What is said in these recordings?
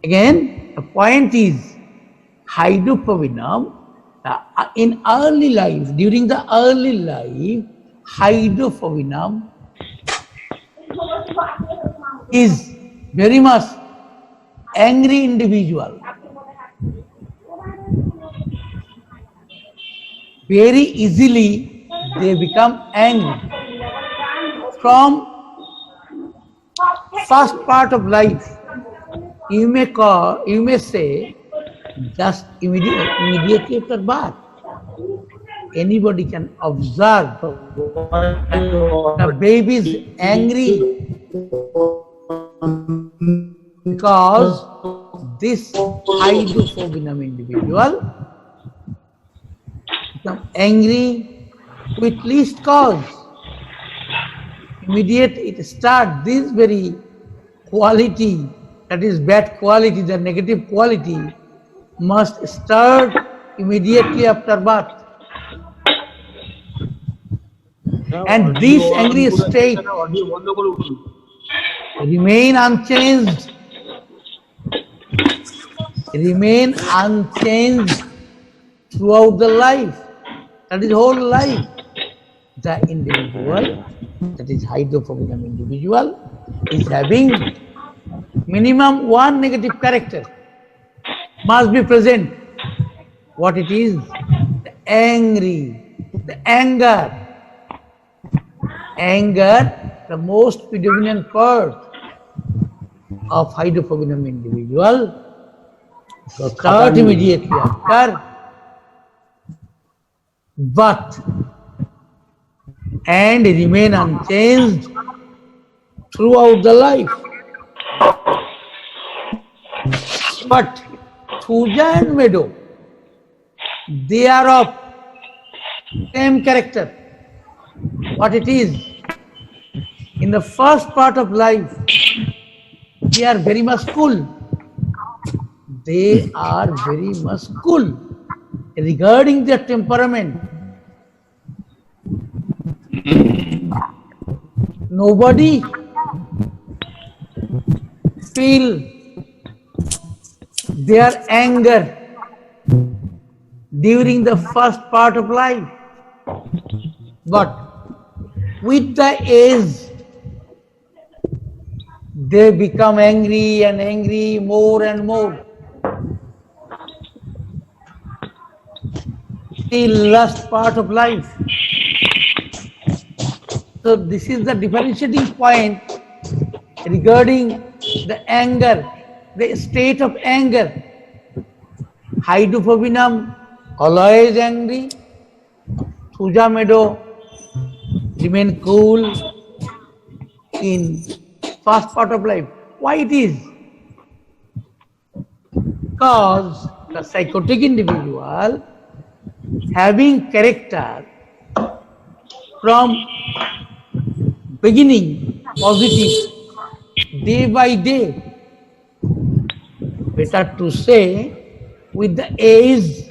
Again, the point is hydropovinum in early life, during the early life, hydropovinum is very much angry individual. Very easily they become angry. From first part of life, you may say, just immediately after birth, anybody can observe the baby is angry because this hydropovinum individual become angry with least cause. Immediately it starts this very quality, that is bad quality, the negative quality must start immediately after birth. And this angry state remain unchanged throughout the life, that is whole life. The individual, that is hydropovinum individual, is having minimum one negative character must be present. What it is? The anger, the most predominant part of hydropovinum individual, start immediately after birth and remain unchanged throughout the life. But Thuja and Meadow, they are of same character. What it is? In the first part of life, they are very much cool. They are very much cool regarding their temperament. Nobody feel their anger during the first part of life. But with the age, they become angry and angry more and more. Till last part of life. So this is the differentiating point regarding the anger, the state of anger. Hydropovinum always angry. Thuja Meadow remain cool in first part of life. Why it is? Because the psychotic individual having character from beginning positive, day by day, better to say, with the age,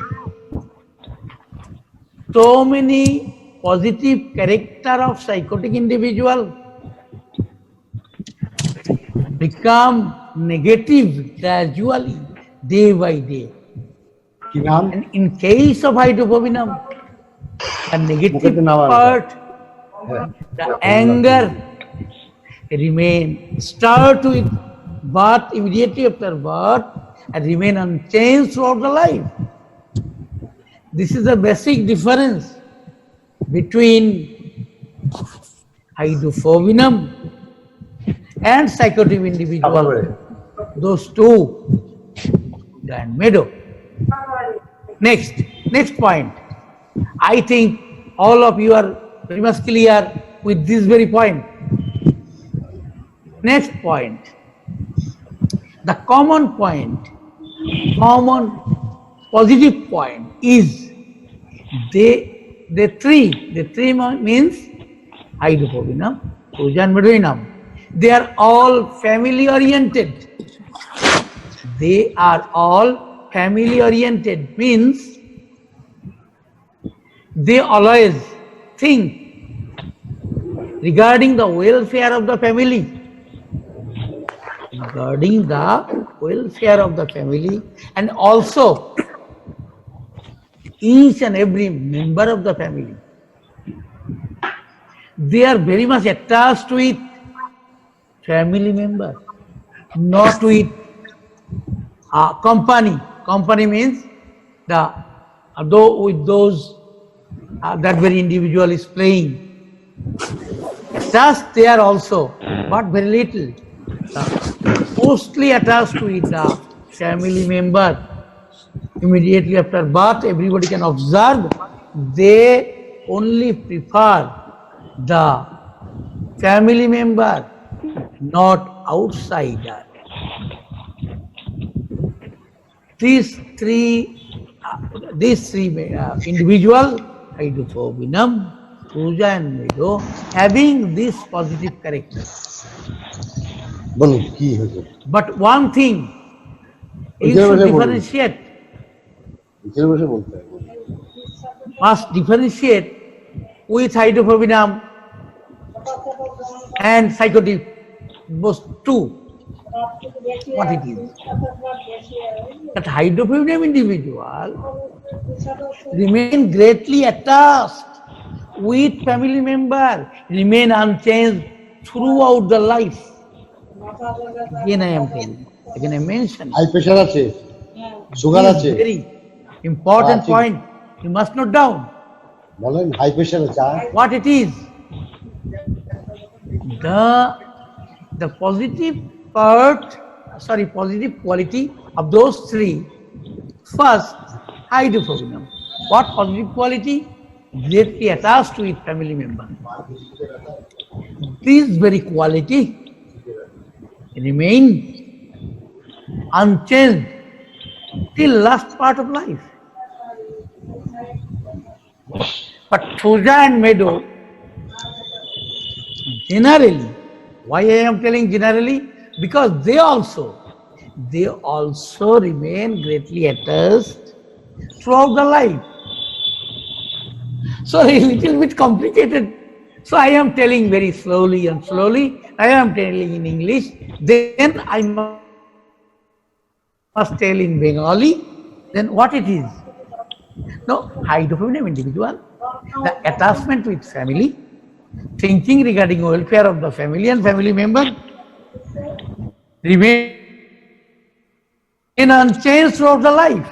so many positive character of psychotic individual become negative gradually, day by day. And in case of hydropovinum, the negative part, the anger remain, start with birth, immediately after birth, and remain unchanged throughout the life. This is the basic difference between hydropovinum and psychotic individual. Those two, and Meadow. Next point. I think all of you are very much clear with this very point. Next point. The common point, common positive point is the three means hydropovinum, Thuja and Meadow. They are all family oriented. They are all family oriented, means they always think regarding the welfare of the family. Regarding the welfare of the family, and also each and every member of the family. They are very much attached with family member, not with company. Company means though with those that very individual is playing. Attached there also, but very little. Mostly attached with the family member. Immediately after birth, everybody can observe they only prefer the family member, not outsider. These three individual, Hydrophobium, Puja and Meadow, having this positive character. But one thing, you should differentiate. Must differentiate with Hydrophobium and psychotic, both two. What it is? That Hydrophobium individual remain greatly attached with family member, remain unchanged throughout the life. Again I am telling, again I mentioned. High pressure ache, sugar ache. Very important point. You must note down. High pressure ache. What it is? The positive part, positive quality of those three. First, Hydrophobium. What positive quality? Greatly attached with family member. This very quality remain unchanged till last part of life. But Puja and Meadow, generally, why I am telling generally? Because they also remain greatly attached throughout the life. So a little bit complicated. So I am telling very slowly and slowly. I am telling in English. Then I must tell in Bengali. Then what it is? No, Hydrophobium individual, the attachment with family, thinking regarding welfare of the family and family member, remain unchanged throughout the life.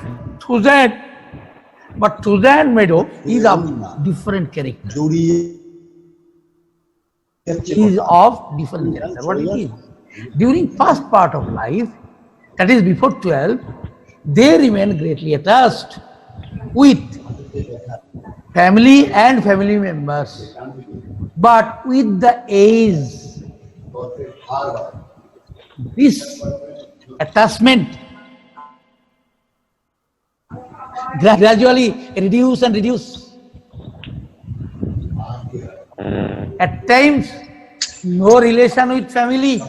But Puja and Meadow is of different character. Is of different character. What it is? During first part of life, that is before 12, they remain greatly attached with family and family members. But with the age, this attachment gradually reduce and reduce. At times, no relation with family.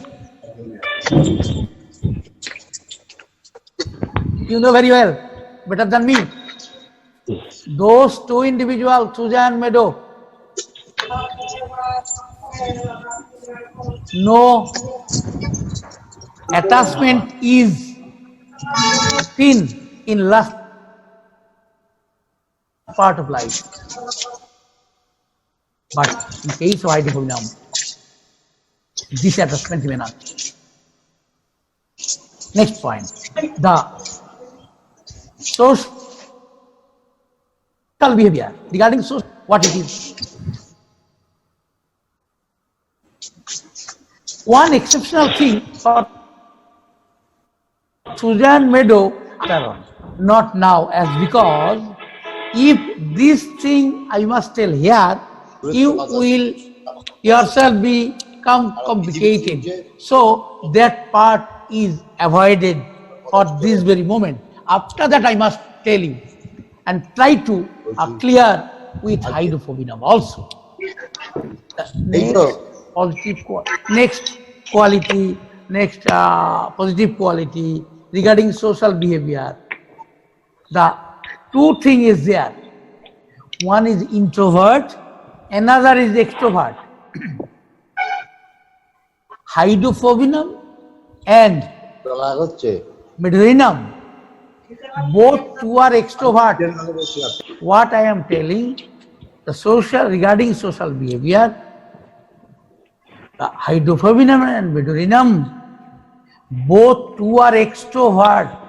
You know very well, better than me. Those two individuals, Puja and Meadow, no attachment is seen in last part of life. But in case of Hydrophobium, this attachment may not. Next point, the social behavior. Regarding social, what it is? One exceptional thing for Puja and Meadow, not now, as because if this thing I must tell here, you will yourself become complicated. So that part is avoided for this very moment. After that I must tell you and try to clear with Hydrophobium also. Next positive quality regarding social behavior. The two things is there. One is introvert, another is extrovert. Hydrophobium and Midrinam. Both two are extrovert. What I am telling, the social, regarding social behavior, the hydrophobium and Midrinam, both two are extrovert.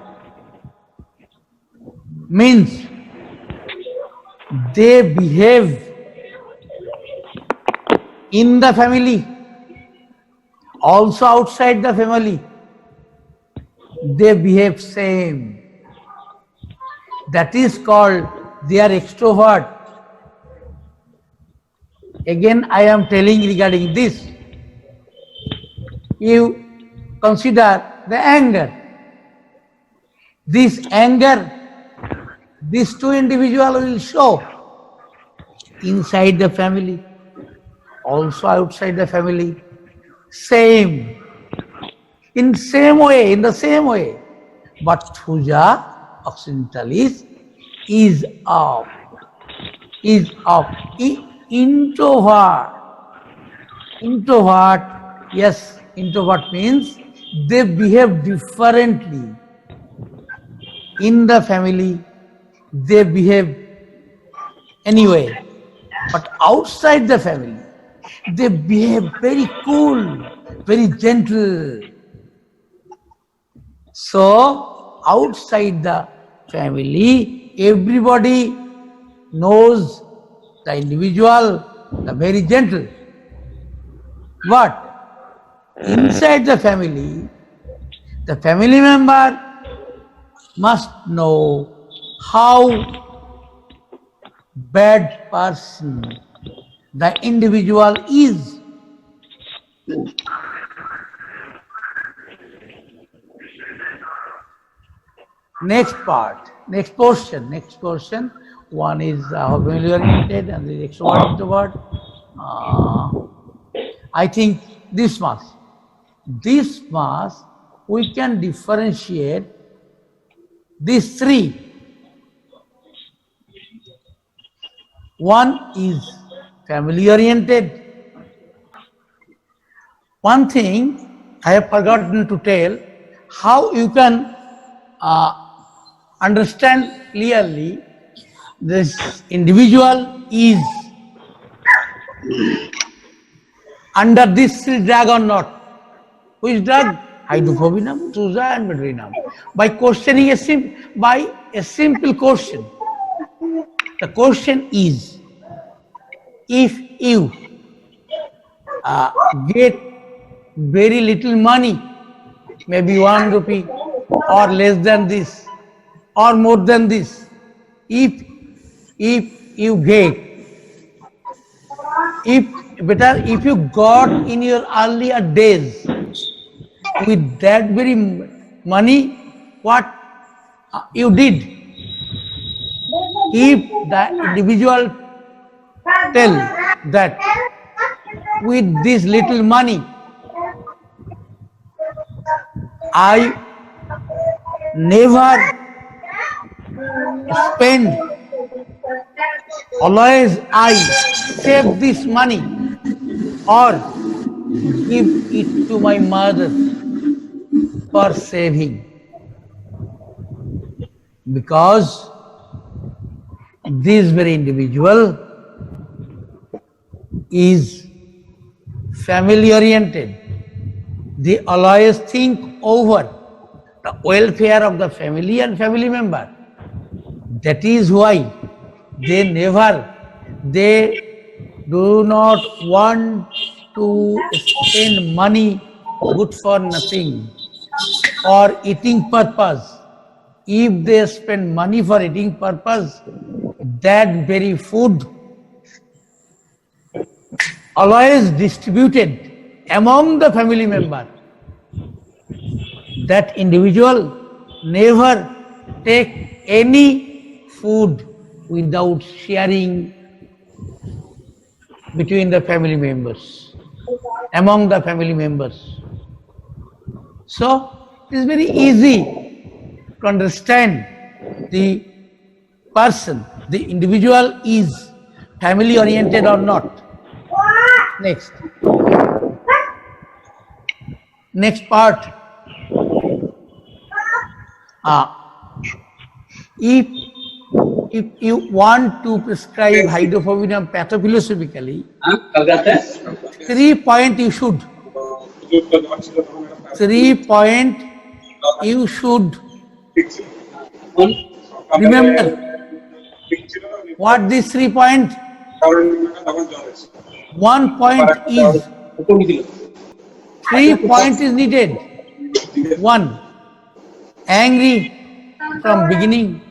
Means they behave in the family, also outside the family. They behave same. That is called they are extrovert. Again, I am telling regarding this. You consider the anger. This anger, these two individuals will show inside the family, also outside the family. Same. In same way, in the same way. But Thuja occidentalis is of introvert. Introvert, yes, introvert means they behave differently. In the family, they behave anyway. But outside the family, they behave very cool, very gentle. So, outside the family, everybody knows the individual, the very gentle. But inside the family member must know how bad person the individual is. Next part, next portion. One is family oriented and the extrovert introvert. I think this much we can differentiate these three. One is family oriented. One thing I have forgotten to tell, how you can understand clearly this individual is under this drag or not. Which drug? Hydrophobium, Thuja and Midrinam. By questioning by a simple question. The question is, if you get very little money, maybe 1 rupee or less than this or more than this, if you get, if you got in your earlier days with that very money, what you did? If the individual tell that with this little money I never spend, always I save this money or give it to my mother for saving, because this very individual is family oriented. They always think over the welfare of the family and family member. That is why they do not want to spend money good for nothing or eating purpose. If they spend money for eating purpose, that very food always distributed among the family member. That individual never take any food without sharing between the family members, among the family members. So it is very easy to understand the person, the individual is family oriented or not. Next part. If you want to prescribe hydrophobinum pathophilosophically, 3 point you should. 3 point you should remember. What this 3 point? 1 point is 3 point is needed. 1, angry from beginning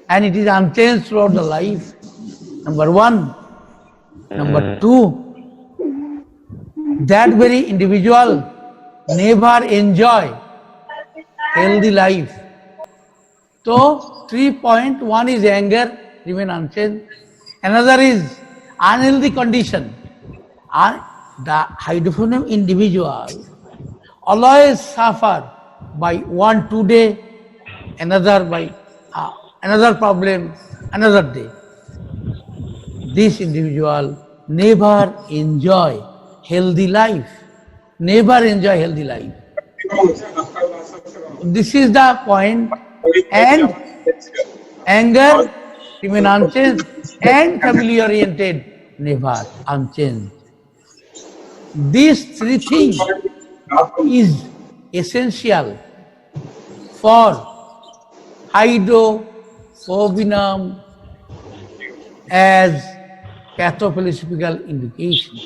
and it is unchanged throughout the life. Number 1. Number 2, that very individual never enjoy healthy life. So 3.1 is anger, remain unchanged. Another is unhealthy condition. The hydrophobia individual always suffer by 1-2 day, another by another problem, another day. This individual never enjoy healthy life. Never enjoy healthy life. This is the point. And anger remain unchanged and family oriented never unchanged. These 3 things is essential for hydrophobinum as pathophilosophical indication.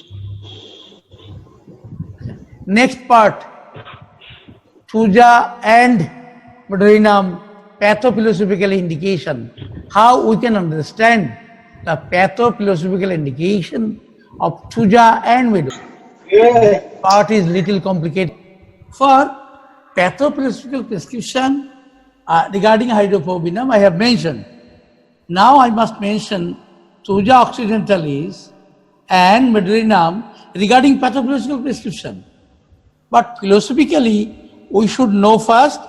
Next part, Thuja and Medorinum pathophilosophical indication. How we can understand the pathophilosophical indication of Thuja and Medorinum. Part is little complicated. For pathophilosophical prescription regarding hydrophobinum, I have mentioned. Now I must mention Thuja occidentalis and Medorinum regarding pathophilosophical prescription. But philosophically, we should know first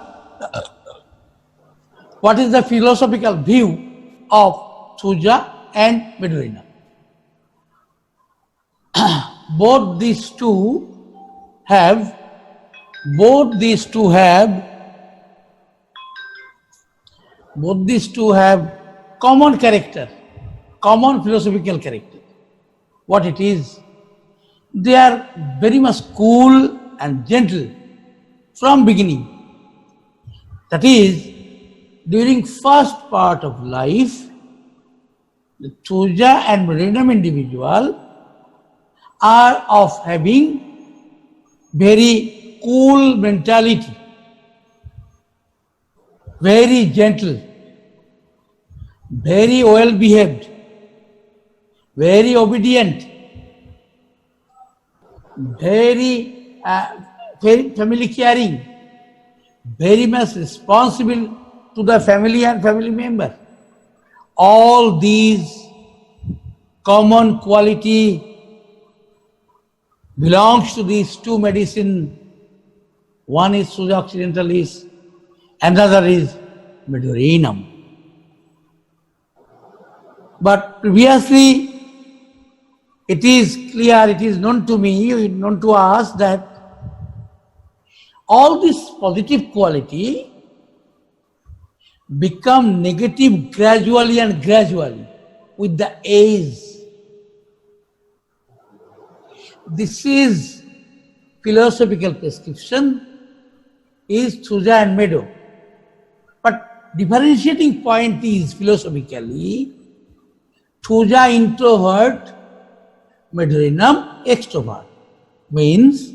what is the philosophical view of Thuja and Medorinum. Both these two have common character, common philosophical character. What it is? They are very much cool and gentle from beginning. That is, during first part of life, the Thuja and Medorinum individual are of having very cool mentality, very gentle, very well behaved, very obedient, very family caring, very much responsible to the family and family member. All these common quality belongs to these two medicine. One is Thuja occidentalis, another is Medorinum. But previously, it is clear, it is known to me, known to us that all this positive quality become negative gradually and gradually with the age. This is philosophical prescription, is Thuja and Medo. But differentiating point is philosophically, Thuja introvert, Medorinum extrovert. Means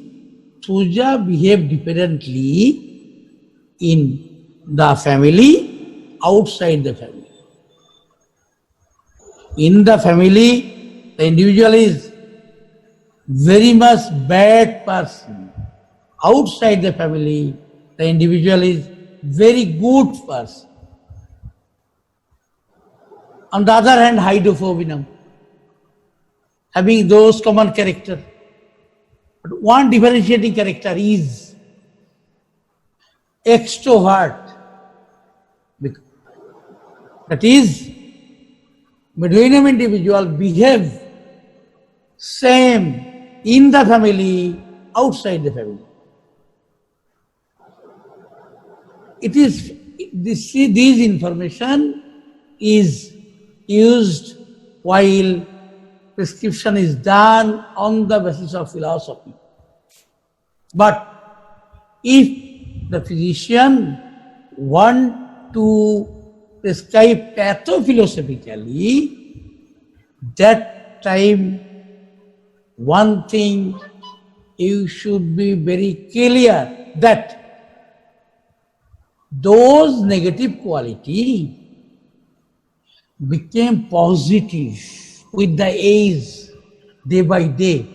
Thuja behave differently in the family, outside the family. In the family, the individual is very much bad person. Outside the family, the individual is very good person. On the other hand, hydrophobinum, having those common character. But one differentiating character is extrovert. That is, Medorinum individual behave same in the family, outside the family. it is these information is used while prescription is done on the basis of philosophy. But if the physician want to prescribe pathophilosophically, that time one thing you should be very clear that those negative quality became positive with the age, day by day.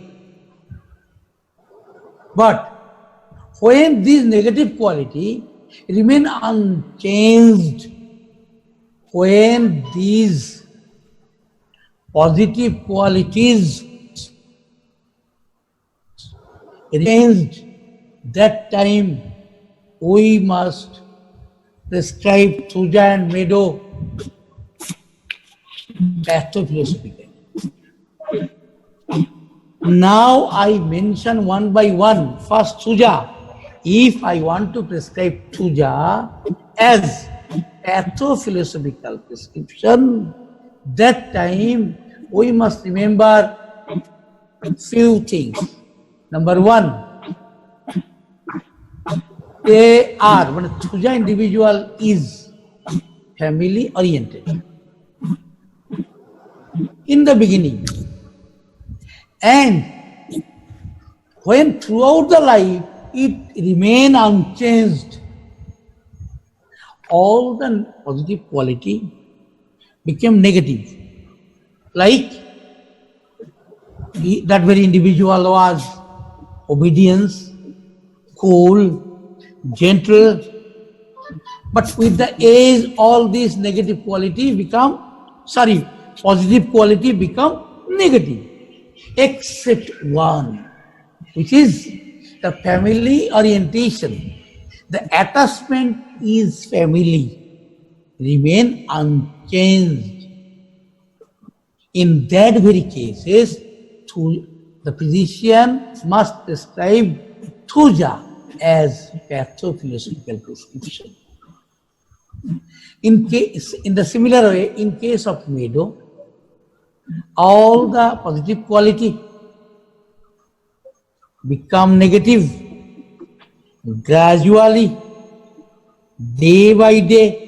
But when this negative quality remain unchanged, when these positive qualities changed, that time we must prescribe Thuja and Meadow pathophilosophically. Now I mention one by one. First, Thuja. If I want to prescribe Thuja as pathophilosophical prescription, that time we must remember few things. Number one, Thuja individual is family oriented in the beginning, and when throughout the life it remain unchanged, all the positive quality became negative. Like that very individual was obedience, cool, gentle, but with the age all these negative quality positive quality become negative, except one, which is the family orientation. The attachment is family, remain unchanged. In that very cases, the physician must prescribe Thuja as pathophilosophical prescription. In the similar way, in case of Meadow, all the positive quality become negative gradually, day by day.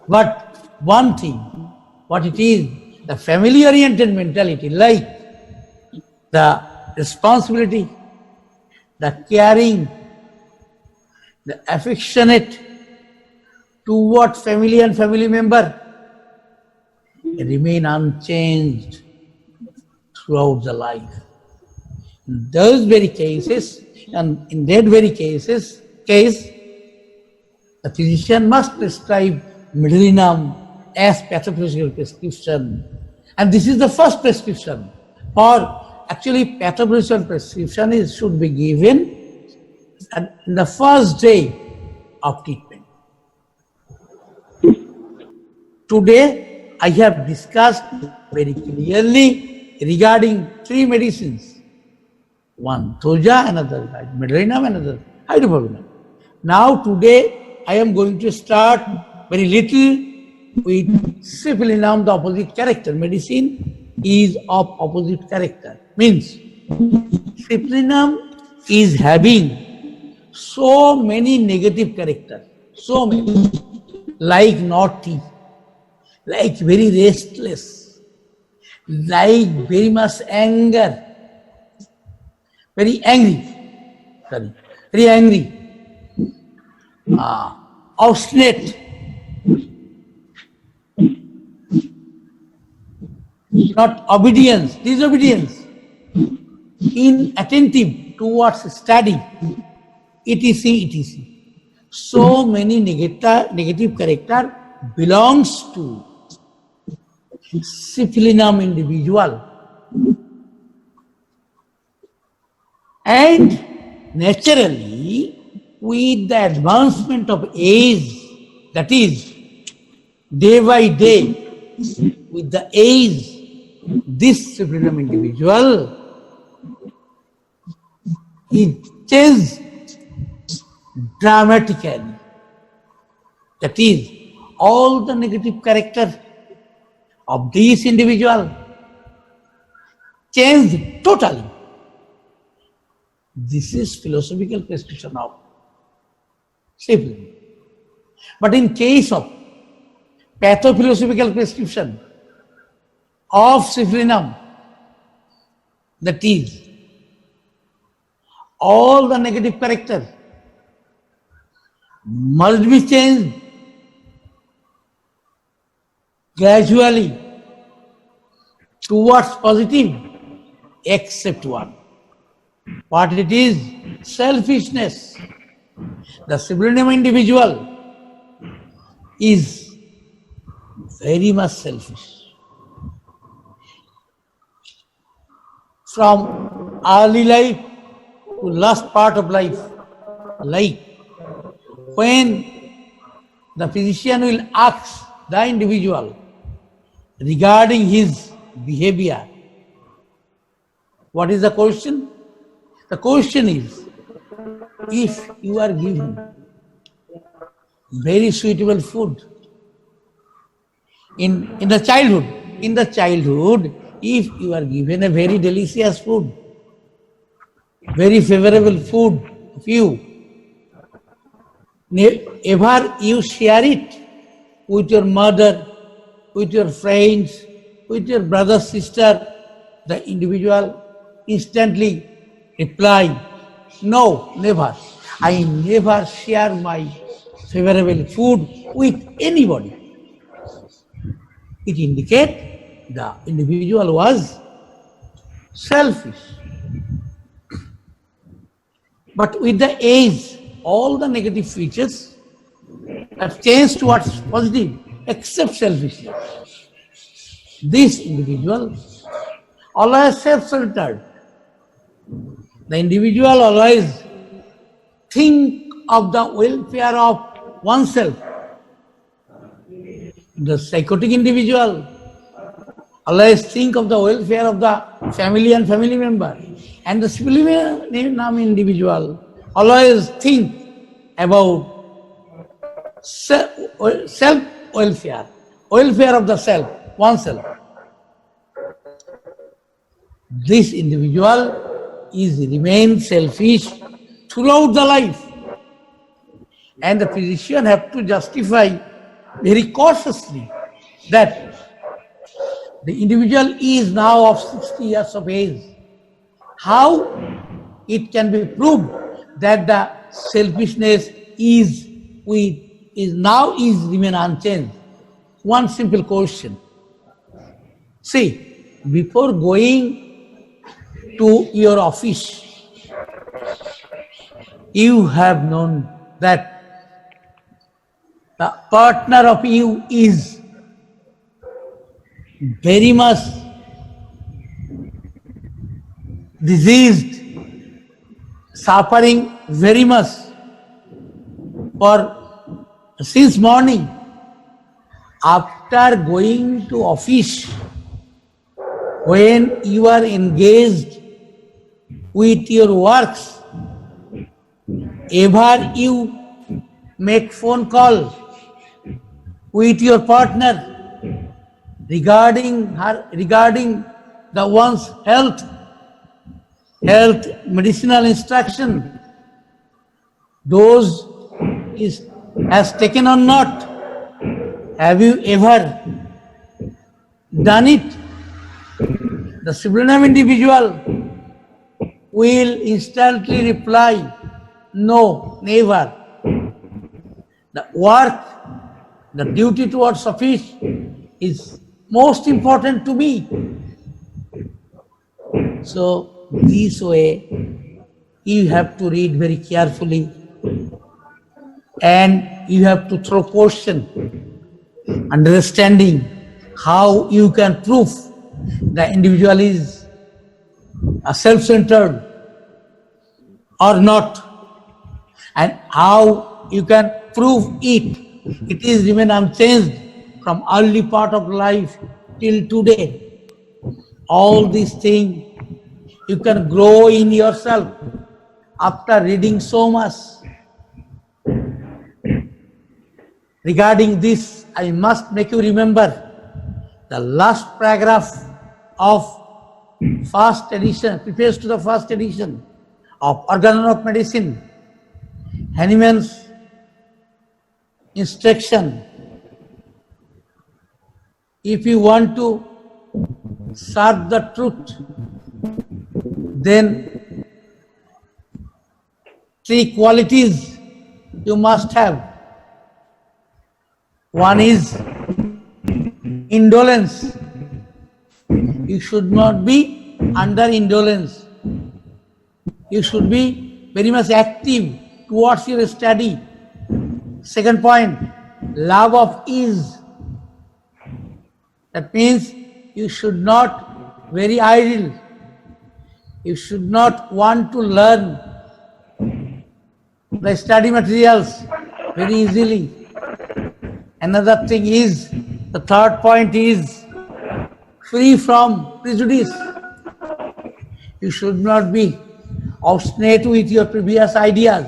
But one thing, what it is, the family-oriented mentality, like the responsibility, the caring, the affectionate toward family and family member, remain unchanged throughout the life. In those very cases, and in that very case, the physician must prescribe medelinum as pathophysiological prescription. And this is the first prescription. Or actually pathophysiological prescription should be given in the first day of treatment. Today I have discussed very clearly regarding three medicines. One Thuja, another medelinum, another hydropovinum. Now today I am going to start very little with cipelinum, the opposite character. Medicine is of opposite character. Means cipelinum is having so many negative characters, so many, like naughty, like very restless, like very much anger, very angry, obstinate, not obedience, disobedience, inattentive towards study, etc. So many negative character belongs to cipelinum individual. And naturally, with the advancement of age, that is, day by day, with the age, this cipelinum individual, it changes dramatically. That is, all the negative character of this individual changed totally. This is philosophical prescription of syphilis. But in case of pathophilosophical prescription of syphilinum, that is, all the negative character must be changed gradually towards positive, except one. What it is? Selfishness. The syphilinum individual is very much selfish. From early life to last part of life, like when the physician will ask the individual regarding his behavior, what is the question? The question is, if you are given very suitable food in the childhood, if you are given a very delicious food, very favorable food of you, ever you share it with your mother, with your friends, with your brother, sister, the individual instantly reply, no, never. I never share my favorable food with anybody. It indicates the individual was selfish. But with the age, all the negative features have changed towards positive, except selfishness. This individual always self-centered. The individual always think of the welfare of oneself. The psychotic individual always think of the welfare of the family and family member. And the syphilinum individual always think about self-welfare, welfare of the self, oneself. This individual remains selfish throughout the life. And the physician have to justify very cautiously that the individual is now of 60 years of age. How it can be proved that the selfishness remain unchanged? One simple question. See, before going to your office, you have known that the partner of you is very much diseased, suffering very much since morning. After going to office, when you are engaged with your works, ever you make phone call with your partner regarding the one's health, medicinal instruction, those has taken or not? Have you ever done it? The syphilinum individual will instantly reply, no, never. The work, the duty towards office is most important to me. So this way you have to read very carefully and you have to throw question, understanding how you can prove the individual is self-centered or not, and how you can prove it is remain unchanged from early part of life till today. All these things you can grow in yourself after reading so much, Regarding this, I must make you remember the last paragraph of first edition, preface to the first edition of Organon of Medicine, Hahnemann's instruction. If you want to serve the truth, then three qualities you must have. One is indolence. You should not be under indolence. You should be very much active towards your study. Second point, love of ease. That means you should not very idle. You should not want to learn the study materials very easily. Another thing is, the third point is free from prejudice. You should not be obstinate with your previous ideas.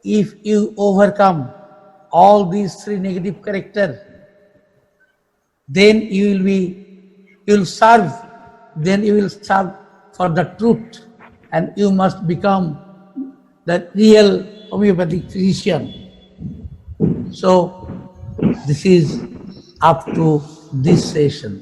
If you overcome all these three negative characters, then you will serve for the truth, and you must become the real homeopathic physician. So this is up to this session.